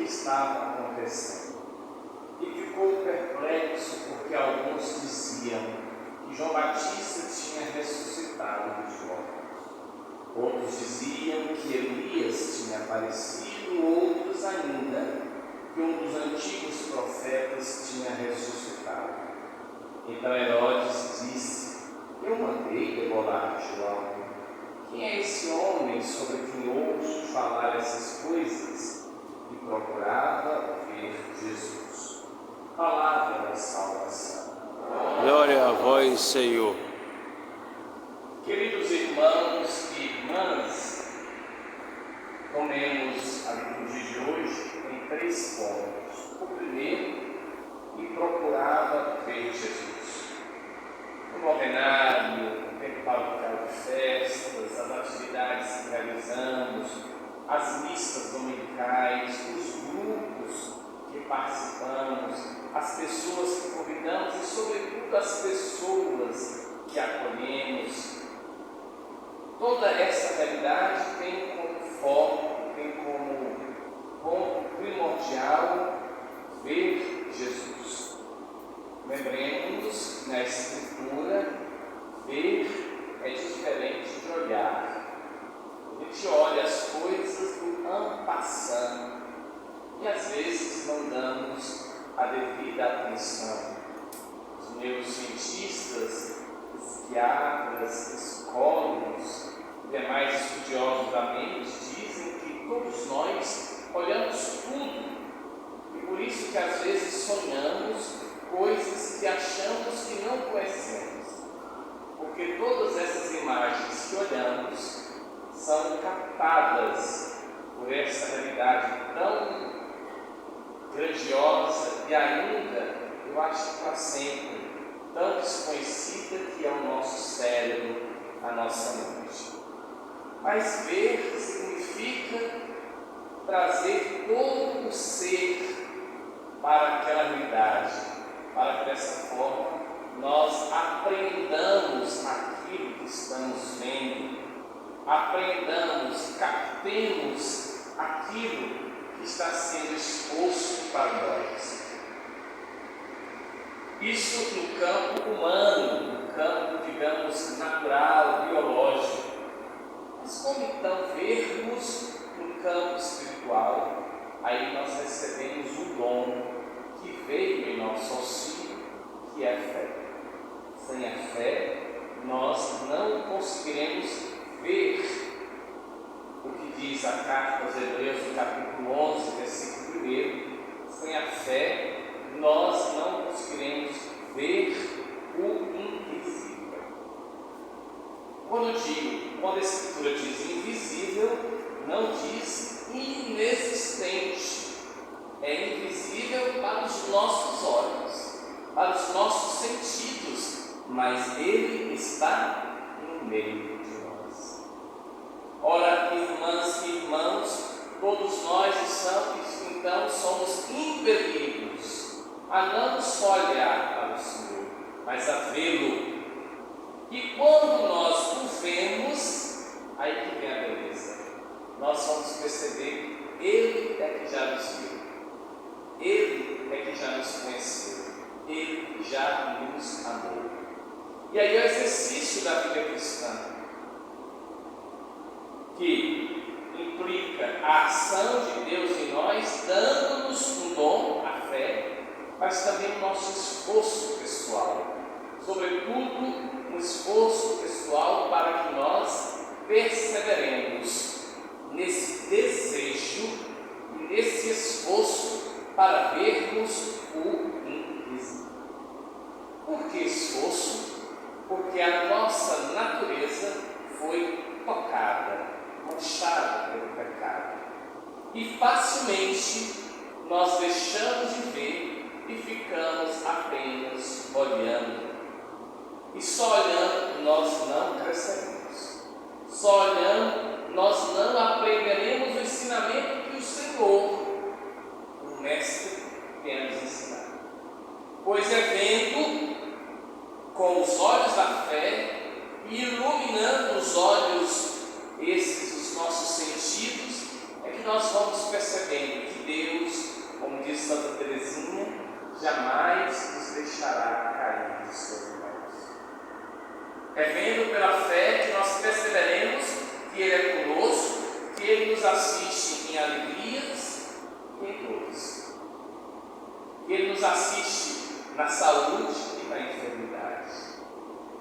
que estava acontecendo. E ficou perplexo porque alguns diziam que João Batista tinha ressuscitado dos mortos. Outros diziam que Elias tinha aparecido, outros ainda que um dos antigos profetas tinha ressuscitado. Então Herodes disse: eu mandei debolar João. Quem é esse homem sobre quem ouço falar essas coisas? E procurava ver Jesus. Palavra da salvação. Glória a vós, Senhor. Queridos irmãos e irmãs, tomemos a liturgia de hoje em 3 pontos. O primeiro, e procurava ver Jesus. No novenário, no tempo paroquial de festas, as atividades que realizamos, as missas dominicais, os grupos que participamos, as pessoas que convidamos e, sobretudo, as pessoas que acolhemos. Toda essa realidade tem como foco, tem como ponto primordial ver Jesus. Lembremos que na Escritura, ver é diferente de olhar. A gente olha as coisas do en passant e às vezes não damos a devida atenção. Os neurocientistas, psiquiatras, psicólogos e demais estudiosos da mente dizem que todos nós olhamos tudo e por isso que às vezes sonhamos coisas que achamos que não conhecemos, porque todas essas imagens que olhamos são captadas por essa realidade tão grandiosa e ainda, eu acho que para sempre, tão desconhecida que é o nosso cérebro, a nossa mente. Mas ver significa trazer todo o ser para aquela realidade, para que dessa forma nós aprendamos aquilo que estamos vendo, aprendamos, captemos aquilo que está sendo exposto para nós. Isso no campo humano, no campo, digamos, natural, biológico. Mas como então vermos no campo espiritual? Aí nós recebemos um dom que veio em nosso auxílio, que é a fé. Sem a fé, nós não conseguiremos ver o que diz a carta aos Hebreus, no capítulo 11, versículo 1. Sem a fé, nós não conseguiremos ver o invisível. Quando a Escritura diz invisível, não diz inexistente. É invisível para os nossos olhos, para os nossos sentidos, mas Ele está no meio de nós. Ora, irmãs e irmãos, todos nós então somos impelidos a não só olhar para o Senhor, mas a vê-lo. E quando nós o vemos, aí que vem a beleza. Nós vamos perceber que Ele é que já nos viu, Ele é que já nos conheceu, Ele já nos amou. E aí é o exercício da vida cristã, que implica a ação de Deus em nós, dando-nos um dom, a fé, mas também o nosso esforço pessoal, sobretudo um esforço pessoal para que nós perseveremos nesse desejo e nesse esforço para vermos o invisível. Por que esforço? Porque a nossa natureza foi tocada, manchada pelo pecado. E facilmente nós deixamos de ver e ficamos apenas olhando. E só olhando nós não cresceremos. Só olhando nós não aprenderemos o ensinamento que o Senhor, o Mestre, quer nos ensinar. Pois é vendo com os olhos da fé e iluminando os olhos esses, os nossos sentidos, é que nós vamos percebendo que que Deus, como diz Santa Teresinha, jamais nos deixará cair dos seus mãos. É vendo pela fé que nós perceberemos que Ele é conosco, que Ele nos assiste em alegrias e em dores, que Ele nos assiste na saúde e na enfermidade,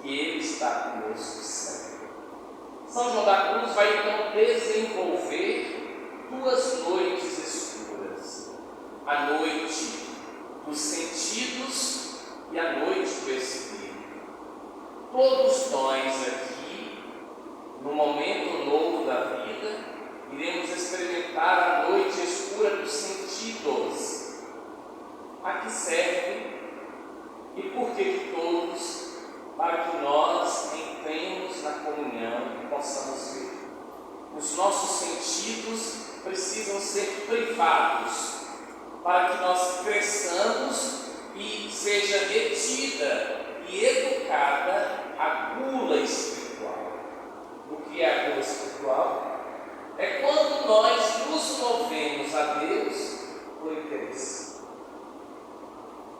que Ele está conosco sempre. São João da Cruz vai então desenvolver duas noites escuras: a noite dos sentidos e a noite do Espírito. Todos nós aqui, no momento novo da vida, iremos experimentar a noite escura dos sentidos. A que serve e por que todos? Para que nós entremos na comunhão e possamos ver. Os nossos sentidos precisam ser privados para que nós cresçamos e seja retida e educada a gula espiritual. O que é a gula espiritual? É quando nós nos movemos a Deus por interesse.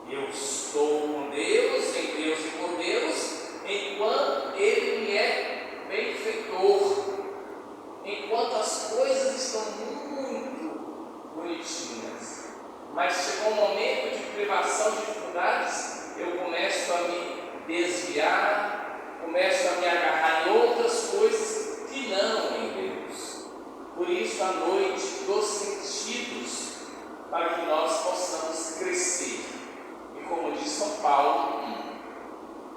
Eu estou com Deus, em Deus e por Deus, enquanto Ele me é benfeitor, enquanto as coisas estão muito bonitinhas. Mas chegou um momento de privação, de dificuldades, eu começo a me desviar, começo a me agarrar em outras coisas que não em Deus. Por isso a noite dos sentidos, para que nós possamos crescer. E como diz São Paulo,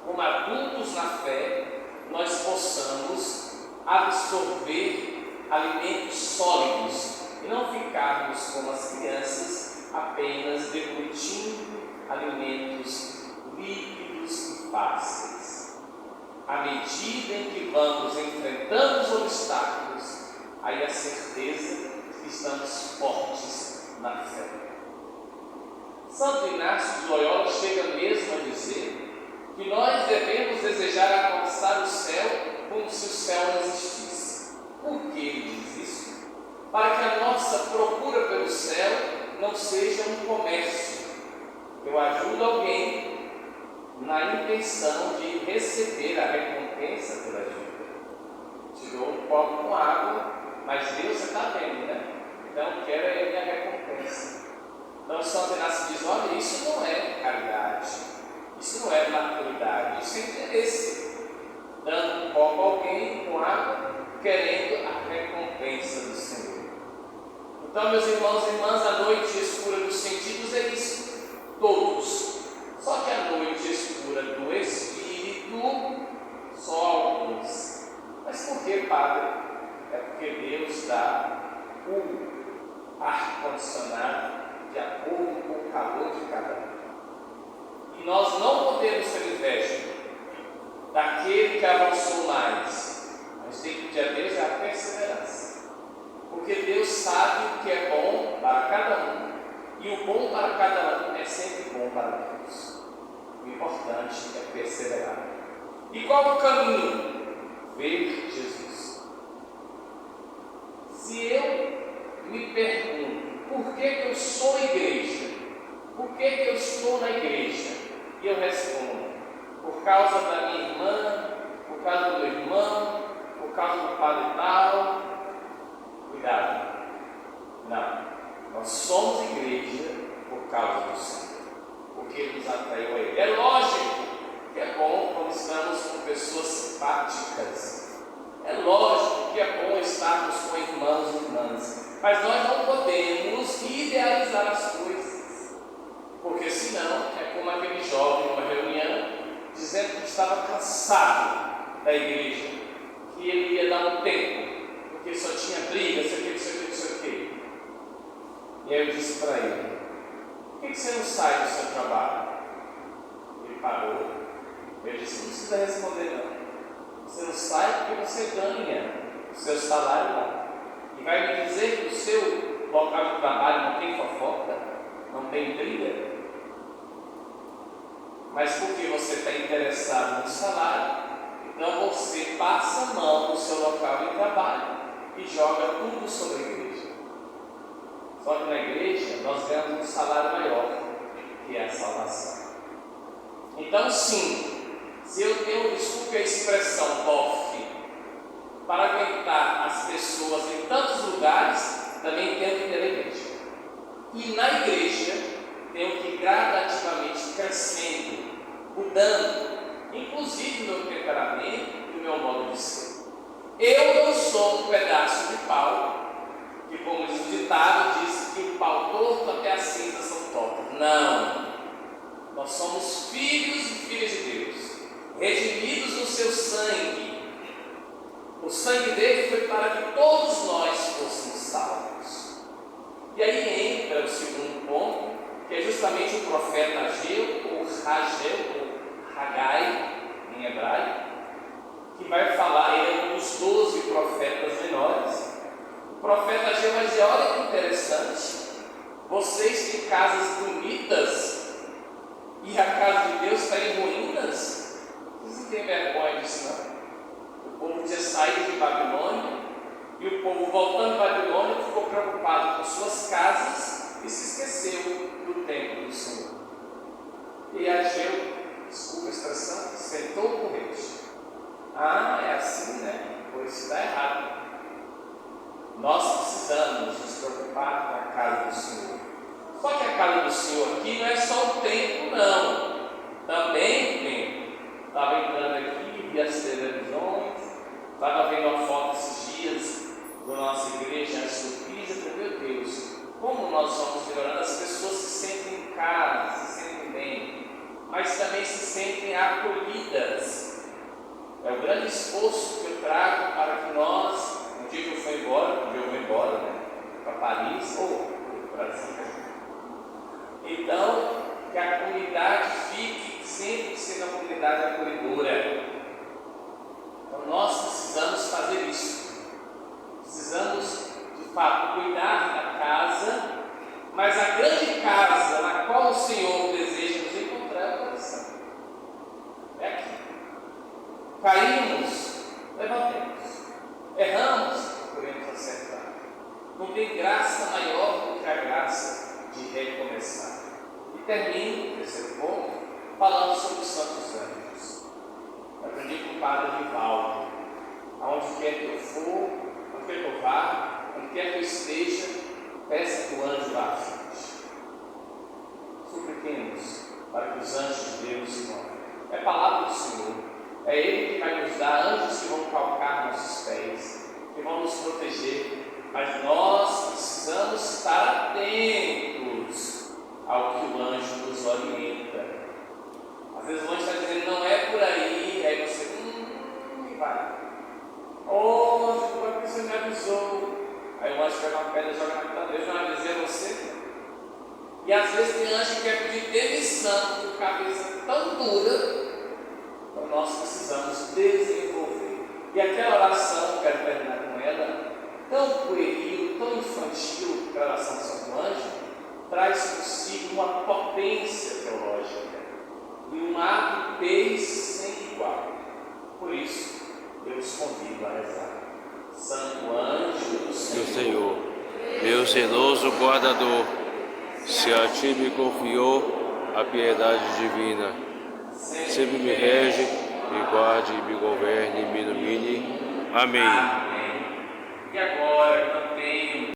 como adultos na fé, nós possamos absorver alimentos sólidos e não ficarmos como as crianças apenas deglutindo alimentos líquidos e fáceis. À medida em que vamos enfrentando os obstáculos, aí a certeza que estamos fortes na fé. Santo Inácio de Loyola chega mesmo a dizer que nós devemos desejar alcançar o céu como se o céu não existisse. Por que ele diz isso? Para que a nossa procura pelo céu não seja um comércio. Eu ajudo alguém na intenção de receber a recompensa pela ajuda. Tirou um copo com água, mas Deus você está vendo, né? Então quero ele a recompensa. Então Santo Inácio diz: olha, isso não é caridade, isso não é maturidade, isso é interesse. Dando um copo a alguém com água, querendo a recompensa do Senhor. Então, meus irmãos e irmãs, a noite escura dos sentidos é isso, todos. Só que a noite escura do Espírito, só alguns. Mas por que, Padre? É porque Deus dá o ar-condicionado de acordo com o calor de cada um. E nós não podemos ter inveja daquele que avançou mais. Mas tem que pedir a Deus é a perseverança. Porque Deus sabe o que é bom para cada um. E o bom para cada um é sempre bom para Deus. O importante é perseverar. E qual é o caminho? Ver Jesus. Se eu me pergunto por que eu sou igreja, por que eu estou na igreja, e eu respondo: por causa da minha irmã, por causa do meu irmão, por causa do padre tal. Cuidado, não, nós somos igreja por causa do Senhor, porque Ele nos atraiu a Ele. É lógico que é bom quando estamos com pessoas simpáticas, é lógico que é bom estarmos com irmãos e irmãs, mas nós não podemos idealizar as coisas, porque senão é como aquele jovem numa reunião, dizendo que estava cansado da igreja, que ele ia dar um tempo, porque só tinha briga, sei o que. E aí eu disse para ele: por que você não sai do seu trabalho? Ele parou. Eu disse: não precisa responder não. Você não sai porque você ganha o seu salário lá. E vai me dizer que o seu local de trabalho não tem fofoca, não tem briga? Mas porque você está interessado no salário, então você passa a mão no seu local de trabalho e joga tudo sobre a igreja. Só que na igreja nós ganhamos um salário maior, que é a salvação. Então, sim, se eu tenho, desculpe a expressão, bofe, para aguentar as pessoas em tantos lugares, também tenho que ter a igreja. E na igreja, tenho que ir gradativamente crescendo, mudando, inclusive o meu temperamento e o meu modo de ser. Eu não sou um pedaço de pau, que, como diz o ditado, diz que o pau torto até as cinzas são tortas. Não! Nós somos filhos e filhas de Deus, redimidos no seu sangue. O sangue dele foi para que todos nós fôssemos salvos. E aí entra o segundo ponto, que é justamente o profeta Ageu, ou Ragel, ou Hagai, em hebraico, que vai falar, ele é um dos 12 profetas menores. O profeta Ageu vai dizer: olha que interessante, vocês têm casas bonitas e a casa de Deus está em ruínas. Vocês não têm vergonha disso, não? O povo tinha saído de Babilônia e o povo, voltando de Babilônia, ficou preocupado com suas casas e se esqueceu do templo do Senhor. E Ageu, desculpa a expressão, sentou com Deus. Ah, é assim, né? Pois está errado. Nós precisamos nos preocupar com a casa do Senhor. Só que a casa do Senhor aqui não é só o templo, não. Também o templo. Estava entrando aqui, vi as televisões, estava vendo uma foto esses dias da nossa igreja, a surpresa, meu Deus, como nós vamos melhorando, as pessoas se sentem em casa, se sentem bem, mas também se sentem acolhidas. É o grande esforço que eu trago para que nós, no dia que eu vou embora, né, para Paris ou para o Brasil, então, que a comunidade fique sempre sendo uma comunidade acolhedora. Então, nós precisamos fazer isso. Precisamos, de fato, cuidar da casa, mas a grande casa na qual o Senhor deseja nos encontrar é o coração. É aqui. Caímos, levantemos. Erramos, procuremos acertar. Não tem graça maior do que a graça de recomeçar. E termino o terceiro ponto falando sobre os santos anjos. Eu aprendi com o padre Rivaldo: aonde quer que eu for, onde quer que eu vá, onde quer que eu esteja, peça que o anjo vá à frente. Supliquemos para que os anjos de Deus se movem. É a palavra do Senhor. É Ele que vai nos dar anjos que vão calcar nossos pés, que vão nos proteger. Mas nós precisamos estar atentos ao que o anjo nos orienta. Às vezes o anjo está dizendo: não é por aí você e vai. Oh, como é que você me avisou? Aí o anjo pega uma pedra e joga na cara dele: eu não avisei você. E às vezes tem anjo que quer pedir demissão com cabeça tão dura. Então nós precisamos desenvolver. E aquela oração, quero terminar com ela, tão pueril, tão infantil, a oração do Santo Anjo, traz consigo uma potência teológica e uma aptez sem igual. Por isso, eu os convido a rezar. Santo Anjo do Senhor, meu zeloso guardador, se a ti me confiou a piedade divina, sempre me rege, me guarde, me governe, me ilumine. Amém. E agora, eu tenho